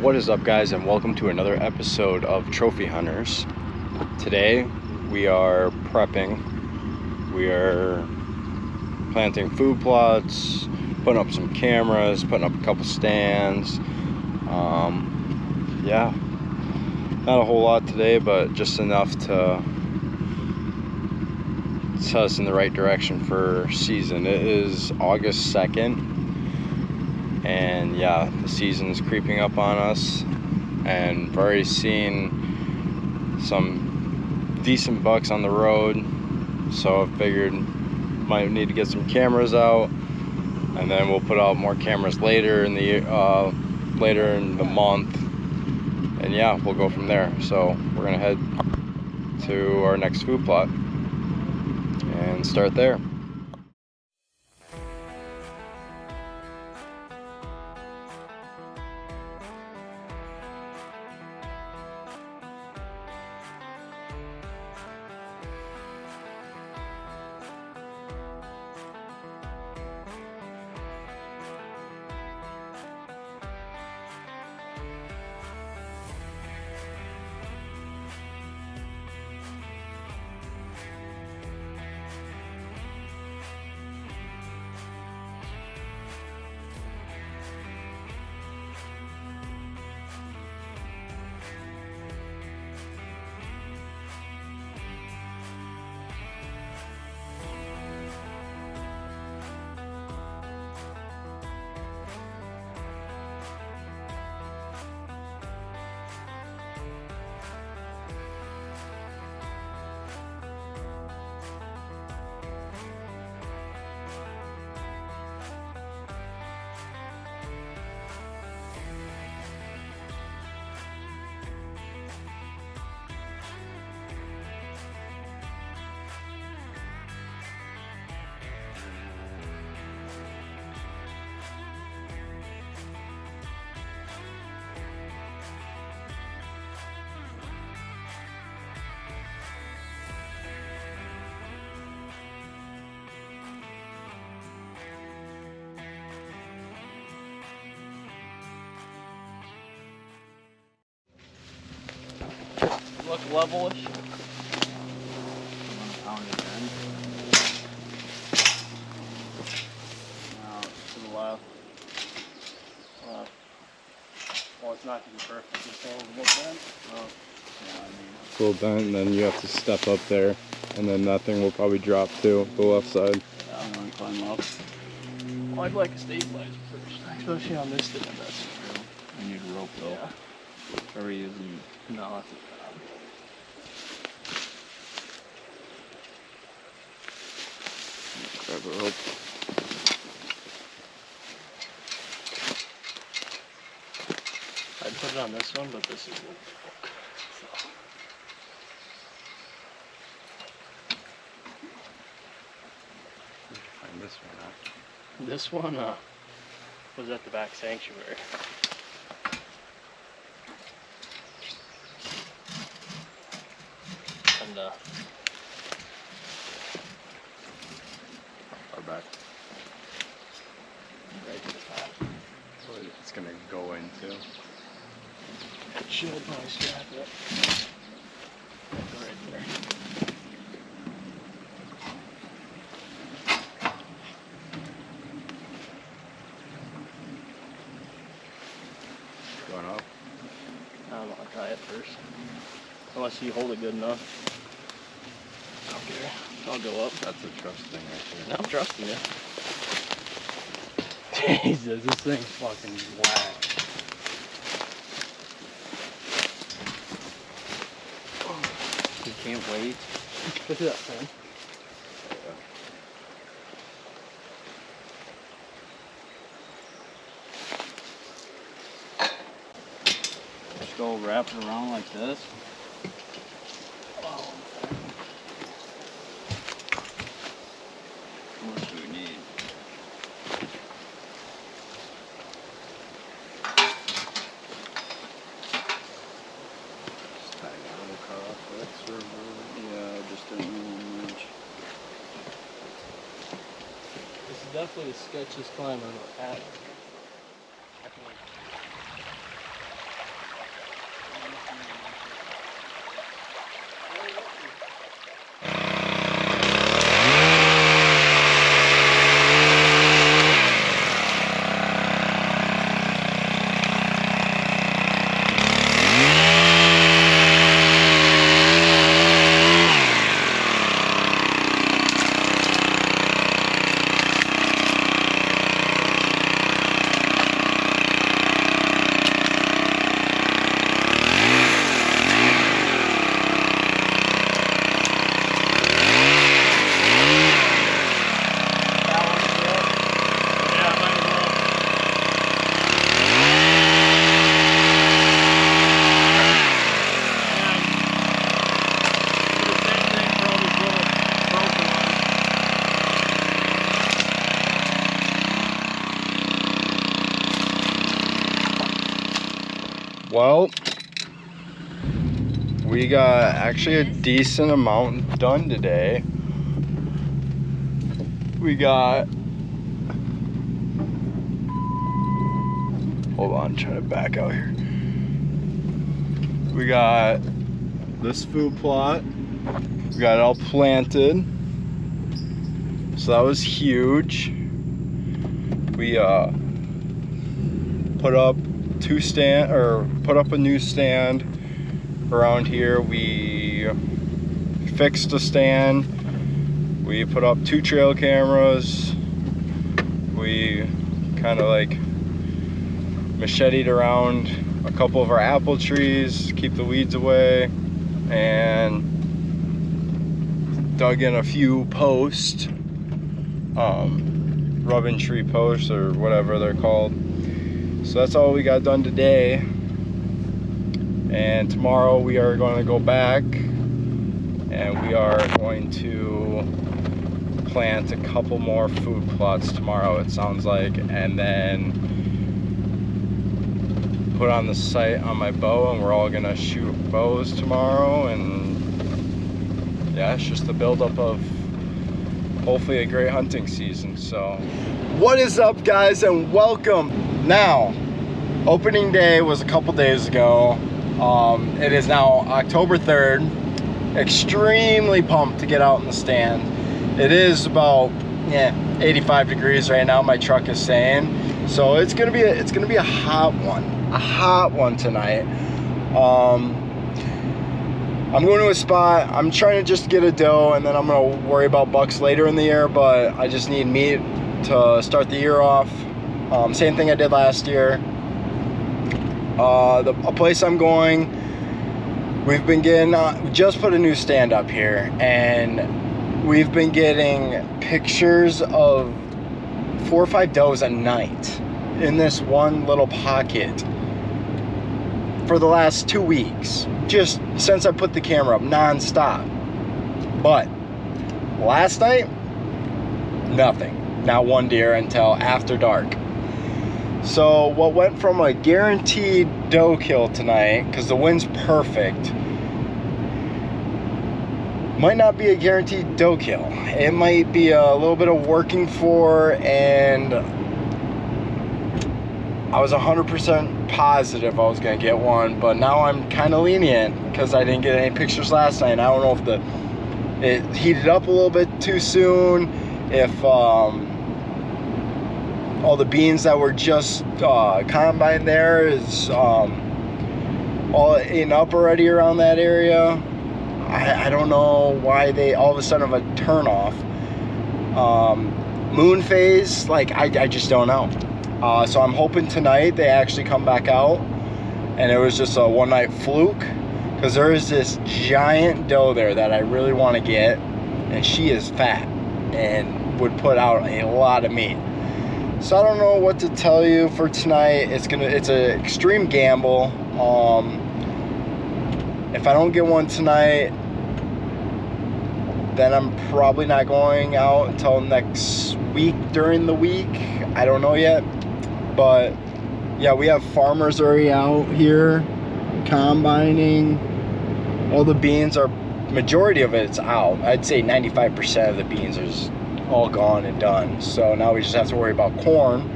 What is up, guys, and welcome to another episode of Trophy Hunters. Today we are prepping. We are planting food plots, putting up some cameras, putting up a couple stands. Yeah, not a whole lot today, but just enough to set us in the right direction for season. It is August 2nd. And yeah, the season is creeping up on us, and I've already seen some decent bucks on the road, so I figured might need to get some cameras out, and then we'll put out more cameras later in the month, and yeah, we'll go from there. So we're gonna head to our next food plot and start there. Look levelish. Pound it in. Now to the left. Well, it's not going to be perfect. It's a little bent. Yeah, it's a little bent, and then you have to step up there, and then that thing will probably drop too, the left side. Yeah, I'm going to climb up. Well, I'd like a stabilizer first, especially on this thing. That's true. I need a rope though. Yeah. Are we using? No, that's Grab a rope. I'd put it on this one, but this is a little broke. So. Find this one out. This one was at the back sanctuary. And Far back. right to the top. What it's gonna go into. It should probably strap it. Right there. Going up. I'm gonna try it first. Unless you hold it good enough. Okay, I'll go up. That's a trust thing right Now there. I'm trusting you. Jesus, this thing's fucking whack. You can't wait. Look at that thing. Just go wrap it around like this. Oh. How much do we need? Just tie a little car off with it. Yeah, just didn't really much. This is definitely the sketchiest climb I've ever had. Well, we got actually a decent amount done today. We got, hold on, trying to back out here. We got this food plot. We got it all planted. So that was huge. We put up put up a new stand around here. We fixed a stand. We put up 2 trail cameras. We kind of like macheted around a couple of our apple trees, keep the weeds away, and dug in a few posts, rubbing tree posts or whatever they're called. So that's all we got done today. And tomorrow we are going to go back and we are going to plant a couple more food plots tomorrow, it sounds like, and then put on the sight on my bow, and we're all gonna shoot bows tomorrow. And yeah, it's just the buildup of hopefully a great hunting season. So what is up, guys, and welcome. Now, opening day was a couple days ago. It is now October 3rd. Extremely pumped to get out in the stand. It is about 85 degrees right now, my truck is saying. So it's gonna be a hot one tonight. I'm going to a spot. I'm trying to just get a doe, and then I'm gonna worry about bucks later in the year, but I just need meat to start the year off. Same thing I did last year. A place I'm going, we've been getting, we just put a new stand up here, and we've been getting pictures of 4 or 5 does a night in this one little pocket for the last 2 weeks, just since I put the camera up non-stop. But last night, nothing, not one deer until after dark. So what went from a guaranteed doe kill tonight, because the wind's perfect, might not be a guaranteed doe kill. It might be a little bit of working for, and I was 100% positive I was gonna get one, but now I'm kind of lenient because I didn't get any pictures last night. I don't know if it heated up a little bit too soon, if all the beans that were just combined there is all eaten up already around that area. I don't know why they all of a sudden have a turn off. Moon phase, like I just don't know. So I'm hoping tonight they actually come back out and it was just a one night fluke, because there is this giant doe there that I really want to get, and she is fat and would put out a lot of meat. So I don't know what to tell you for tonight. It's an extreme gamble. If I don't get one tonight, then I'm probably not going out until next week during the week. I don't know yet. But yeah, we have farmers already out here combining. All the beans are, majority of it's out. I'd say 95% of the beans is all gone and done. So now we just have to worry about corn.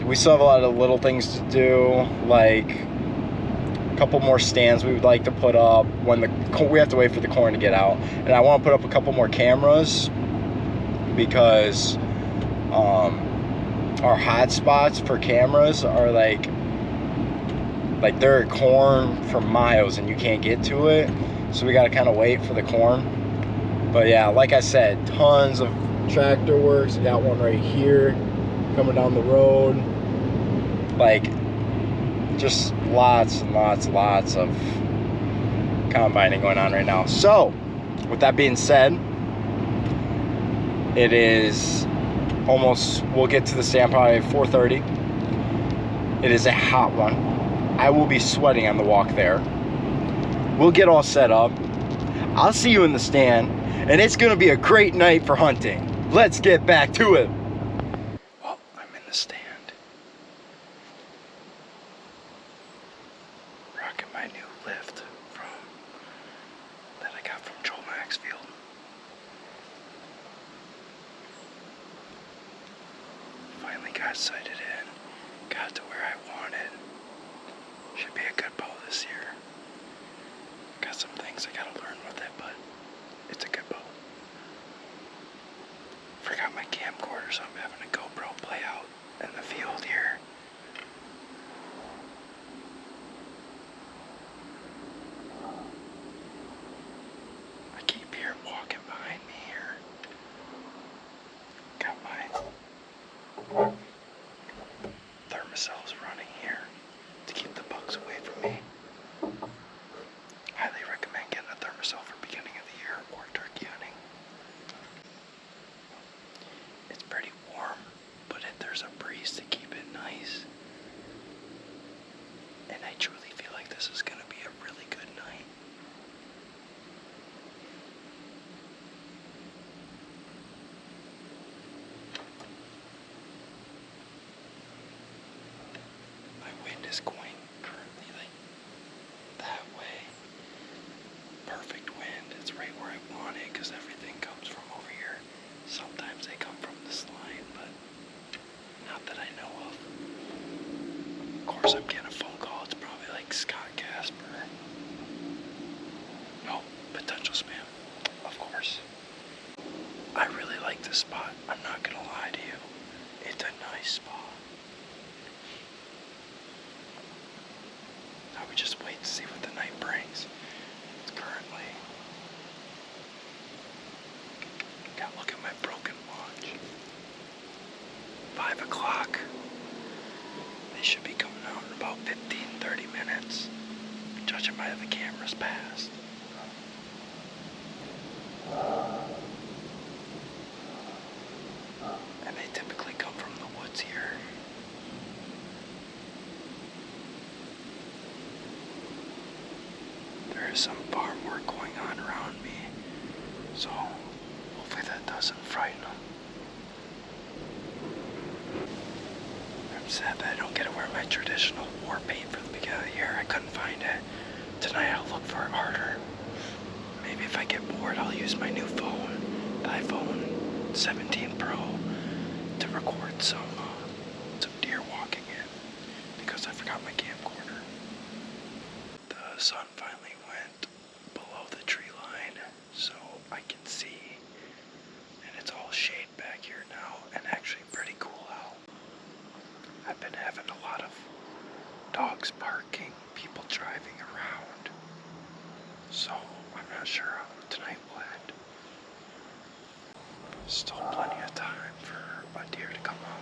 We still have a lot of little things to do, like a couple more stands we would like to put up when we have to wait for the corn to get out. And I want to put up a couple more cameras, because our hot spots for cameras are like they're at corn for miles and you can't get to it. So we got to kind of wait for the corn. But yeah, like I said, tons of tractor works. I got one right here coming down the road. Like, just lots and lots of combining going on right now. So with that being said, it is almost, we'll get to the stand probably at 4:30. It is a hot one. I will be sweating on the walk there. We'll get all set up. I'll see you in the stand, and it's gonna be a great night for hunting. Let's get back to it. Well, I'm in the stand. finally got sighted in. Got to where I wanted. Should be a good bow this year. Got some things I gotta learn with it, but it's a good bow. Forgot my camcorder, so I'm having a GoPro play out in the field here. I keep hearing walking behind me here. Got my thermocells running here to keep the bugs away from me. Highly recommend getting a thermocell for beginning of the year or turkey hunting. It's pretty warm, but there's a breeze to keep it nice. And I truly feel like this is going to be a really good night. My wind is going currently like that way. Perfect wind. It's right where I want it because everything comes from over here. Sometimes they come from this line, but not that I know of. Of course, I'm getting a phone call. It's probably like Scott Casper. No, potential spam. Of course. I really like this spot. I'm not gonna lie to you. It's a nice spot. I would just wait to see what the night brings. It's currently. God, look at my broken watch. 5 o'clock. They should be coming out in about 15-30 minutes, judging by the cameras passed. And they typically come from the woods here. There is some farm work going on around me, so hopefully that doesn't frighten them. I'm sad that I don't get to wear my traditional war paint for the beginning of the year. I couldn't find it. Tonight I'll look for it harder. Maybe if I get bored, I'll use my new phone, the iPhone 17 Pro, to record some deer walking in, because I forgot my camcorder. The sun finally went below the tree line, so I can see, and it's all shade back here now, and actually pretty cool out. I've been having a lot of dogs barking, people driving around, so I'm not sure how tonight will end. Still plenty of time for a deer to come out.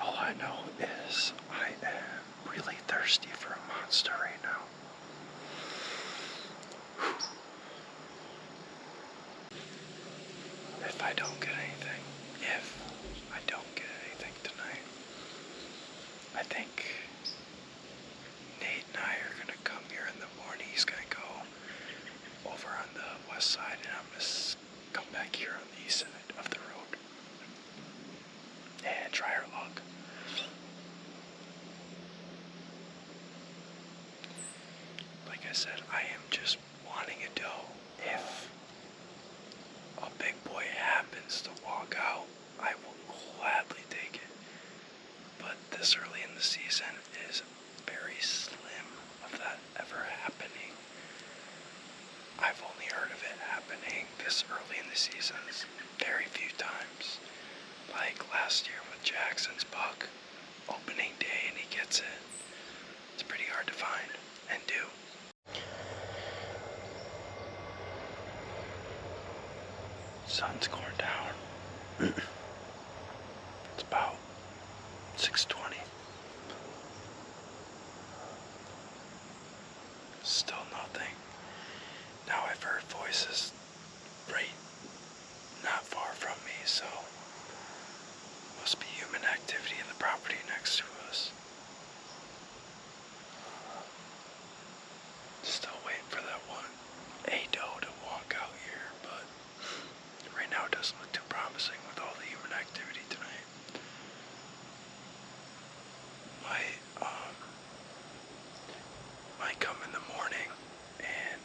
All I know is I am really thirsty for a monster right now. Whew. If I don't get anything tonight, I think Nate and I are gonna come here in the morning. He's gonna go over on the west side, and I'm gonna come back here on the east side of the road and try our luck. Like I said, I am just wanting a doe. If a big boy happens to walk out, I will gladly take it. But this early in the season is very slim of that ever happening. I've only heard of it happening this early in the seasons very few times. Like last year with Jackson's buck, opening day, and he gets it. It's pretty hard to find and do. Sun's going down. It's about 6:20. Still nothing. Now I've heard voices right not far from me, so must be human activity in the property next to us. Still waiting for that one doe to walk out here, but right now it doesn't look too promising with all the human activity tonight. Might come in the morning and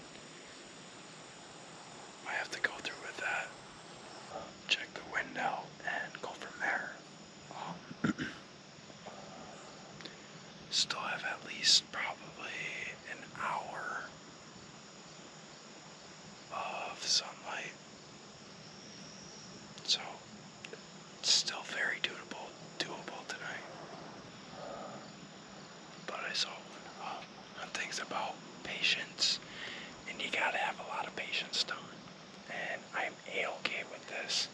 the sunlight. So it's still very doable tonight. But I saw on things about patience, and you gotta have a lot of patience, Don. And I'm A-okay with this.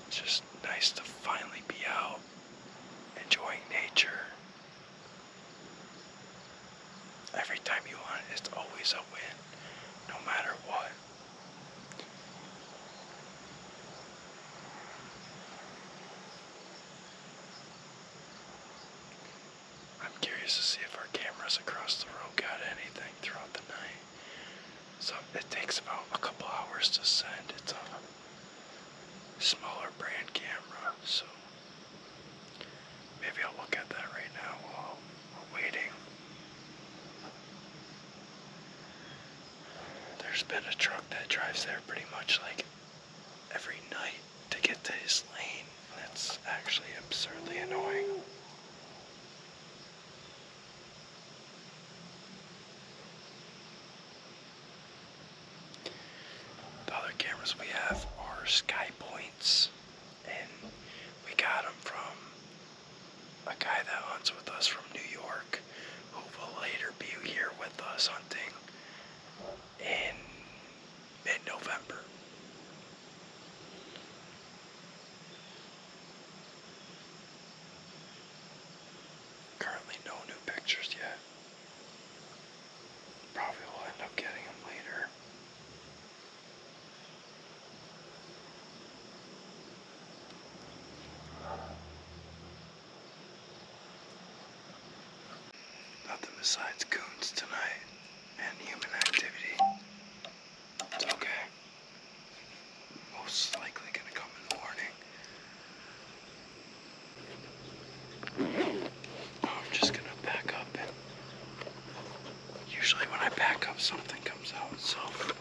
It's just nice to finally be out, enjoying nature. Every time you want it, it's always a win, no matter what. I'm curious to see if our cameras across the road got anything throughout the night. So it takes about a couple hours to send. It's a smaller brand camera, so maybe I'll look at that right now while we're waiting. There's been a truck that drives there pretty much like every night to get to his lane. That's actually absurdly annoying. The other cameras we have are Sky Points, and we got them from a guy that hunts with us from New York, who will later be here with us hunting in mid-November. Currently no new pictures yet. Probably will end up getting them later. Nothing besides coons tonight and human activity. It's okay. Most likely gonna come in the morning. I'm just gonna back up, and usually when I back up something comes out, so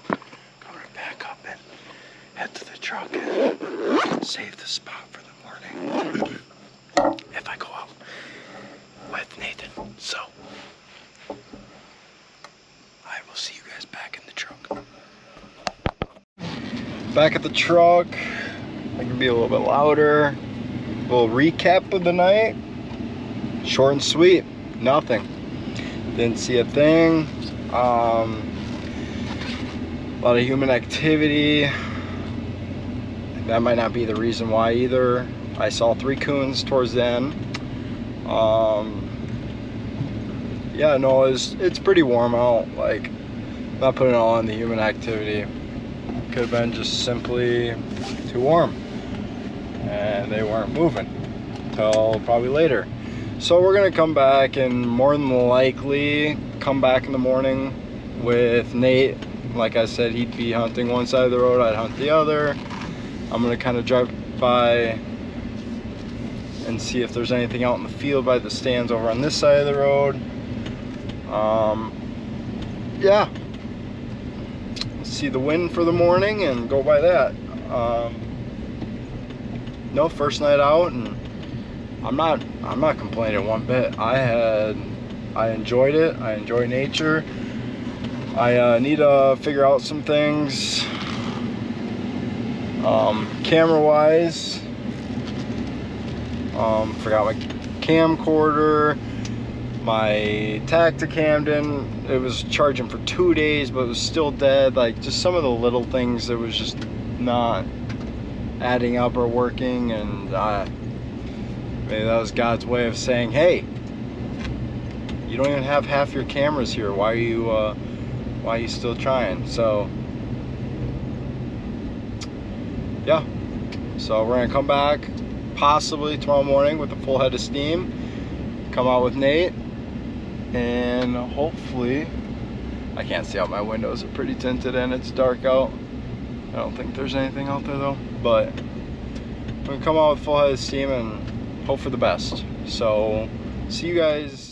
I'm gonna back up and head to the truck and save the spot for the morning if I go out with Nathan. So I will see you guys back in the truck. Back at the truck. I can be a little bit louder. A little recap of the night. Short and sweet. Nothing. Didn't see a thing. A lot of human activity. That might not be the reason why either. I saw 3 coons towards the end. Yeah, no, it's pretty warm out. Like, not putting it all on the human activity. Could have been just simply too warm, and they weren't moving till probably later. So we're gonna come back, and more than likely come back in the morning with Nate. Like I said, he'd be hunting one side of the road, I'd hunt the other. I'm gonna kind of drive by and see if there's anything out in the field by the stands over on this side of the road. Yeah, see the wind for the morning and go by that. No, first night out, and I'm not complaining one bit. I enjoyed it. I enjoy nature. I need to figure out some things camera wise. Forgot my camcorder. My Tacticam didn't, it was charging for 2 days, but it was still dead. Like, just some of the little things that was just not adding up or working, and maybe that was God's way of saying, hey, you don't even have half your cameras here. Why are you still trying? So yeah, so we're gonna come back possibly tomorrow morning with a full head of steam, come out with Nate, and hopefully, I can't see out my windows, are pretty tinted and it's dark out. I don't think there's anything out there though, but we're gonna come out with full head of steam and hope for the best. So see you guys